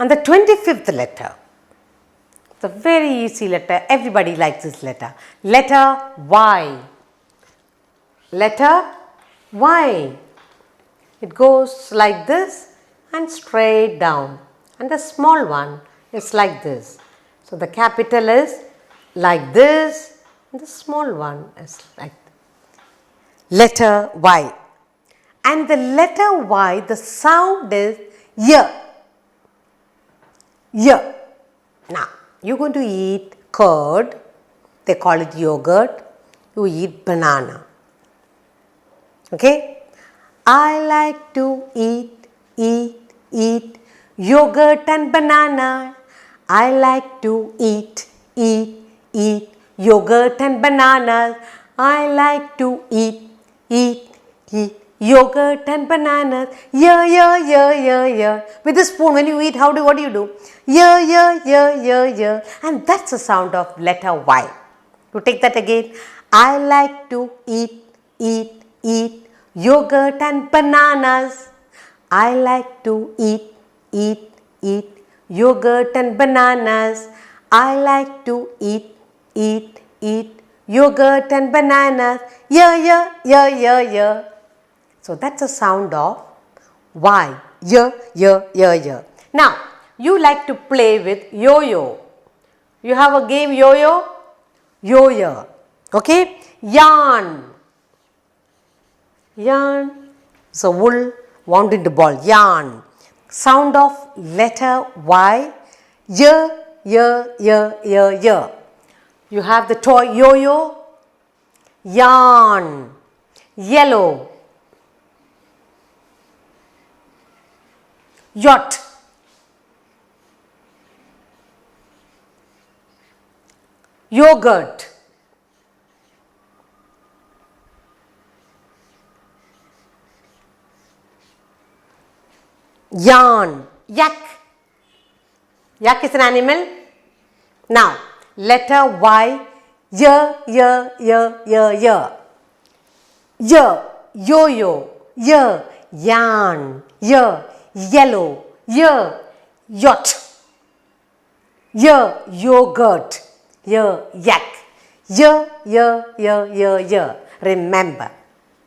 And the 25th letter. It's a very easy letter. Everybody likes this letter. Letter Y. Letter Y. It goes like this and straight down. And the small one is like this. So the capital is like this. And the small one is like this. Letter Y. And the letter Y, the sound is Y. Y. Now, you're going to eat curd. They call it yogurt. You eat banana. Okay? I like to eat yogurt and banana. I like to eat yogurt and bananas. I like to eat yogurt and bananas. Yeah. With a spoon, when you eat, what do you do? Yeah. And that's the sound of letter Y. You take that again. I like to eat yogurt and bananas. I like to eat yogurt and bananas. I like to eat yogurt and bananas. Yeah. So that's the sound of Y. Yeah. Now, you like to play with yo-yo. You have a game yo-yo? Yo-yo. Okay? Yarn. So wool wound into ball. Yarn. Sound of letter Y. Yeah. You have the toy yo-yo. Yarn. Yellow. Yacht. Yogurt. Yarn. Yak. Yak is an animal. Now, letter Y. Yeah. Yo-yo. Yeah. Yarn. Yeah. Yellow. Yeah. Yacht. Yeah. Yogurt. Yeah. Yak. Yeah. Remember,